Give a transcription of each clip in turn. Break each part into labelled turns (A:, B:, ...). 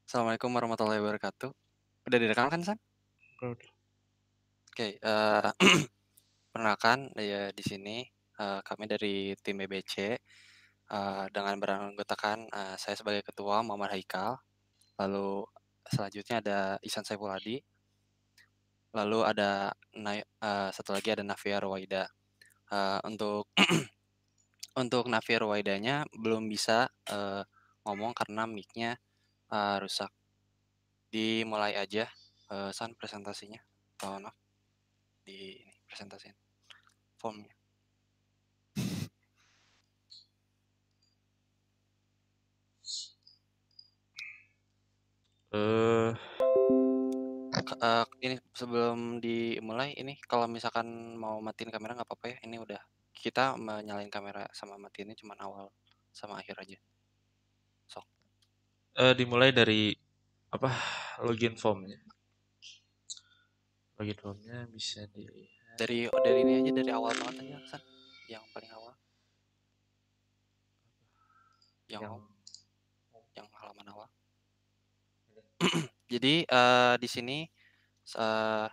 A: Assalamualaikum warahmatullahi wabarakatuh. Udah direkam kan, San?
B: Udah.
A: Oke, perkenalkan di sini, kami dari tim BBC, dengan beranggotakan, saya sebagai ketua Muhammad Haikal, lalu selanjutnya ada Ihsan Saiful Hadi, lalu ada satu lagi ada Nafia Ruwaida. Untuk untuk Nafia Ruwaidanya belum bisa, ngomong karena mic-nya, rusak. Dimulai aja, San, presentasinya. Mohon maaf, di ini presentasiin formnya.
B: Eh,
A: Ini sebelum dimulai ini kalau misalkan mau matiin kamera nggak apa-apa ya, ini udah kita nyalain kamera sama matiinnya cuman awal sama akhir aja, sok.
B: dimulai dari apa? Login formnya. Login formnya bisa dilihat
A: Dari ini aja, dari awal banget aja, San, yang paling awal, yang
B: yang
A: home, yang halaman awal. Jadi, di sini, eee,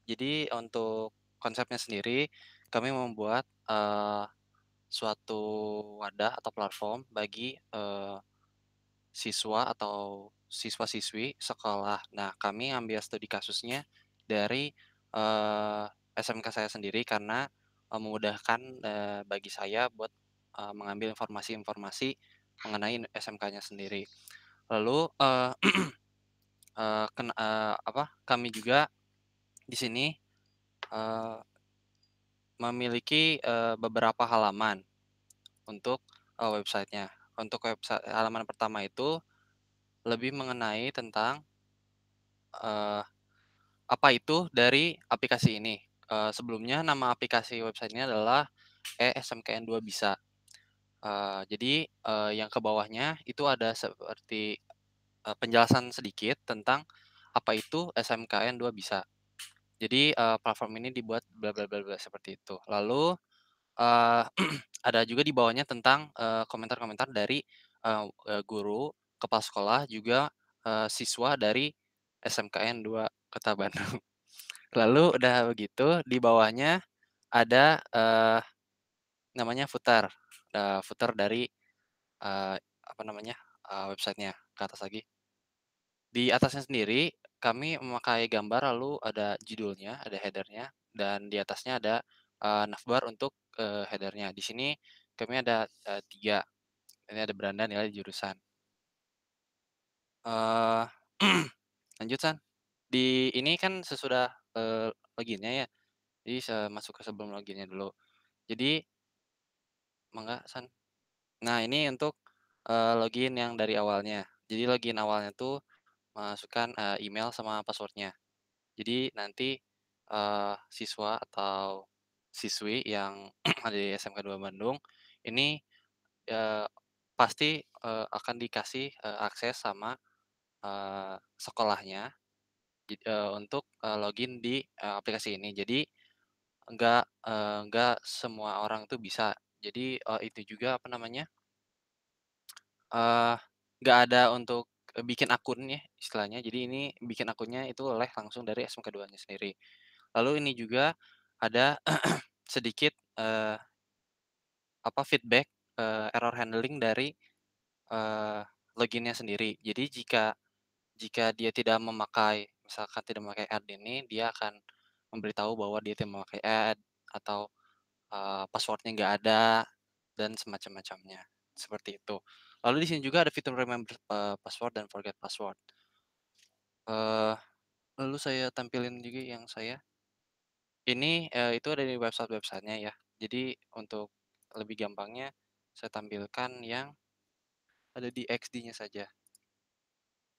A: jadi untuk konsepnya sendiri, kami membuat, suatu wadah atau platform bagi, siswa atau siswa-siswi sekolah. Nah, kami ambil studi kasusnya dari, SMK saya sendiri karena, memudahkan, bagi saya buat, mengambil informasi-informasi mengenai SMK-nya sendiri. Lalu, kami juga di sini, eee, memiliki, beberapa halaman untuk, website-nya. Untuk halaman pertama itu lebih mengenai tentang, eee apa itu dari aplikasi ini? Sebelumnya nama aplikasi website ini adalah SMKN2 Bisa. Jadi, yang ke bawahnya itu ada seperti, penjelasan sedikit tentang apa itu SMKN2 Bisa. Jadi, platform ini dibuat bla bla bla bla seperti itu. Lalu, eee, ada juga di bawahnya tentang, komentar-komentar dari, guru, kepala sekolah, juga, siswa dari SMKN2 Kota Bandung. Lalu udah begitu di bawahnya ada, namanya footer, footer dari, apa namanya, website-nya, ke atas lagi. Di atasnya sendiri kami memakai gambar lalu ada judulnya, ada header-nya, dan di atasnya ada, navbar untuk, header-nya. Di sini kami ada, 3, ini ada beranda, nilai, jurusan. Eee, lanjut, San. Di ini kan sesudah, login ya, jadi masuk ke sebelum loginnya dulu. Jadi mangga, San. Nah, ini untuk, login yang dari awalnya. Jadi login awalnya tuh masukkan, email sama password-nya. Jadi nanti, siswa atau siswi yang ada di SMK 2 Bandung ini, eee, pasti, akan dikasih, akses sama, sekolahnya untuk, login di, aplikasi ini. Jadi nggak semua orang tuh bisa. Jadi, itu juga apa namanya, Eee, nggak ada untuk, bikin akunnya istilahnya, jadi ini bikin akunnya itu oleh langsung dari SMK 2-nya sendiri. Lalu ini juga ada sedikit, feedback, error handling dari, eee, login sendiri. Jadi jika jika dia tidak memakai misalkan tidak memakai add ini, dia akan memberitahu bahwa dia tidak memakai add atau, password-nya nggak ada dan semacam-macamnya, seperti itu. Lalu di sini juga ada fitur remember, password dan forget password. Eee, lalu saya tampilin juga yang saya. Ini, itu ada di website-nya ya. Jadi untuk lebih gampangnya saya tampilkan yang ada di XD-nya saja.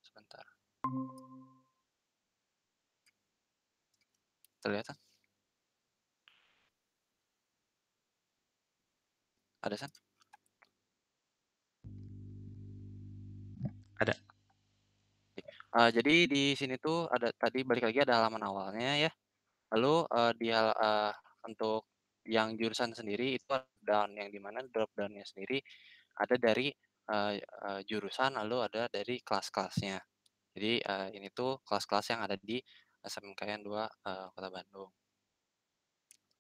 A: Sebentar, terlihat kan? Ada, San?
B: ada.
A: Jadi di sini tuh ada tadi balik lagi ada halaman awalnya ya. Lalu, untuk yang jurusan sendiri itu drop down, yang di mana drop down-nya sendiri ada dari jurusan, lalu ada dari kelas-kelasnya. Jadi, ini tuh kelas-kelas yang ada di SMKN 2, Kota Bandung.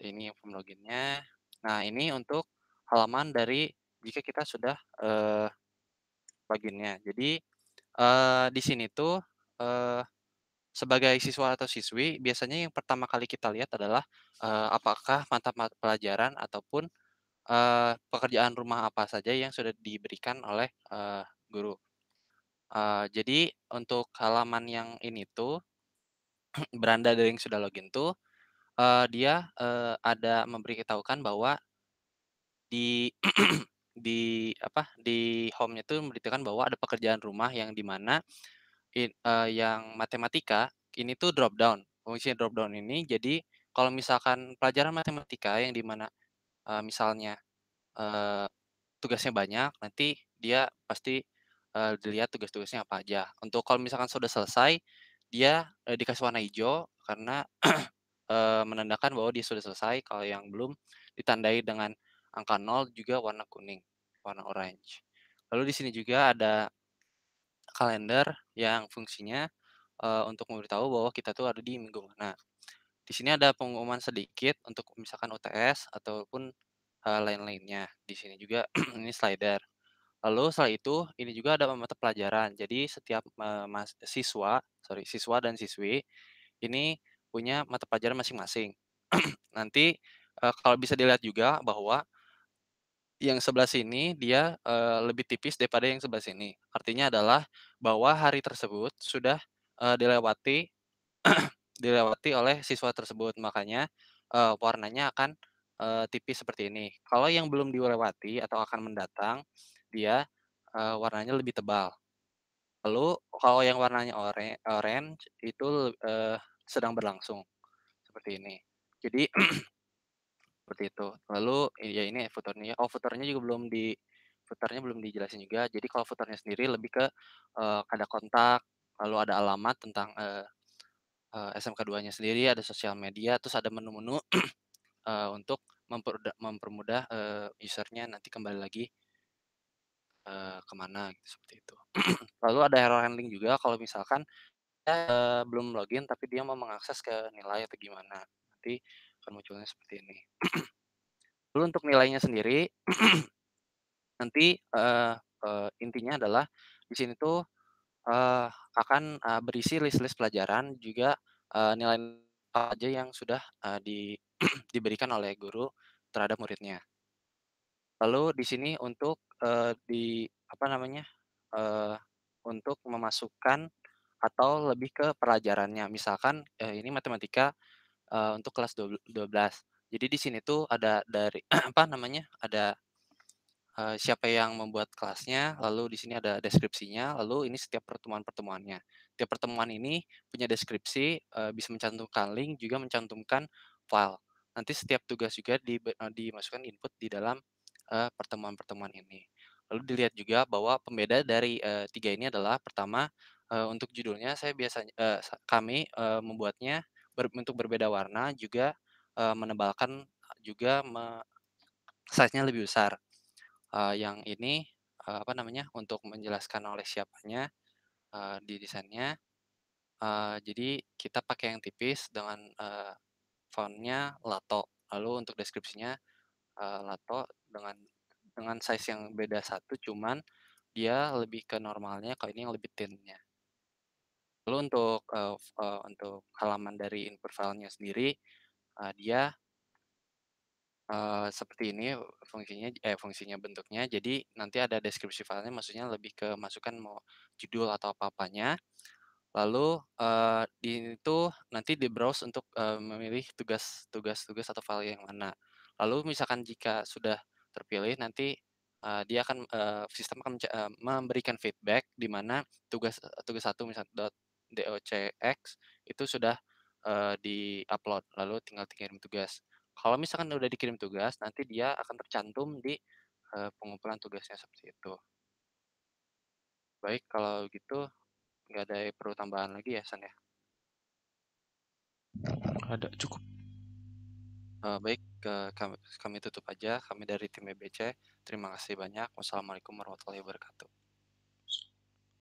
A: Ini form login-nya. Nah, ini untuk halaman dari jika kita sudah, login-nya. Jadi, di sini tuh, eee, sebagai siswa atau siswi biasanya yang pertama kali kita lihat adalah, apakah mata pelajaran ataupun, pekerjaan rumah apa saja yang sudah diberikan oleh, guru. Jadi untuk halaman yang ini tuh, beranda dari yang sudah login tuh, dia, ada memberitahukan bahwa di di home-nya tuh memberitahukan bahwa ada pekerjaan rumah yang di mana yang matematika ini tuh drop down. Fungsi drop down ini jadi kalau misalkan pelajaran matematika yang di mana, misalnya, eee, tugasnya banyak, nanti dia pasti, dilihat tugas-tugasnya apa aja. Untuk kalau misalkan sudah selesai, dia, dikasih warna hijau karena, menandakan bahwa dia sudah selesai, kalau yang belum ditandai dengan angka nol juga warna kuning, warna orange. Lalu di sini juga ada kalender yang fungsinya, untuk memberitahu bahwa kita tuh ada di minggu mana. Di sini ada pengumuman sedikit untuk misalkan UTS ataupun, lain-lainnya. Di sini juga ini slider. Lalu setelah itu, ini juga ada mata pelajaran. Jadi setiap, siswa dan siswi ini punya mata pelajaran masing-masing. Nanti, kalau bisa dilihat juga bahwa yang sebelah sini dia, lebih tipis daripada yang sebelah sini. Artinya adalah bahwa hari tersebut sudah, dilewati dilewati oleh siswa tersebut, makanya, warnanya akan, tipis seperti ini. Kalau yang belum dilewati atau akan mendatang, dia, warnanya lebih tebal. Lalu kalau yang warnanya orange itu, sedang berlangsung, seperti ini. Jadi seperti itu. Lalu ya ini footer-nya oh footer-nya juga footer-nya belum dijelasin juga. Jadi kalau footer-nya sendiri lebih ke, ada kontak, lalu ada alamat tentang, SMK 2-nya sendiri, ada sosial media, terus ada menu-menu, untuk mempermudah, user-nya nanti kembali lagi, ke gitu, seperti itu. Lalu ada error handling juga kalau misalkan belum login tapi dia mau mengakses ke nilai atau gimana, nanti akan munculnya seperti ini. Lalu untuk nilainya sendiri nanti, intinya adalah di sini tuh, akan, berisi list-list pelajaran juga, nilai apa aja yang sudah, diberikan oleh guru terhadap muridnya. Lalu di sini untuk, apa namanya, eee, untuk memasukkan atau lebih ke pelajarannya. Misalkan, ini matematika, untuk kelas 12. Jadi di sini tuh ada dari apa namanya, ada siapa yang membuat kelasnya, lalu di sini ada deskripsinya, lalu ini setiap pertemuan-pertemuannya. Tiap pertemuan ini punya deskripsi, bisa mencantumkan link, juga mencantumkan file. Nanti setiap tugas juga dimasukkan input di dalam, pertemuan-pertemuan ini. Lalu dilihat juga bahwa pembeda dari, 3 ini adalah pertama, untuk judulnya saya biasanya kami, membuatnya berbentuk berbeda warna, juga, menebalkan, juga size-nya lebih besar. Yang ini, apa namanya, untuk menjelaskan oleh siapanya, di desainnya, jadi kita pakai yang tipis dengan, font-nya Lato. Lalu untuk deskripsinya, Lato dengan size yang beda satu, cuman dia lebih ke normalnya, kalau ini yang lebih thin-nya. Lalu untuk, untuk halaman dari input filenya sendiri, dia seperti ini fungsinya bentuknya, jadi nanti ada deskripsi filenya, maksudnya lebih ke masukan mau judul atau apa-apanya, lalu, di itu nanti di-browse untuk, memilih tugas atau file yang mana. Lalu misalkan jika sudah terpilih nanti, dia akan, sistem akan memberikan feedback di mana tugas satu misal .docx itu sudah, di-upload, lalu tinggal dikirim tugas. Kalau misalkan udah dikirim tugas, nanti dia akan tercantum di, pengumpulan tugasnya seperti itu. Baik, kalau gitu nggak ada perlu tambahan lagi ya, San, ya?
B: Ada cukup.
A: Baik. kami tutup aja, kami dari tim BBC, terima kasih banyak. Wassalamualaikum warahmatullahi wabarakatuh.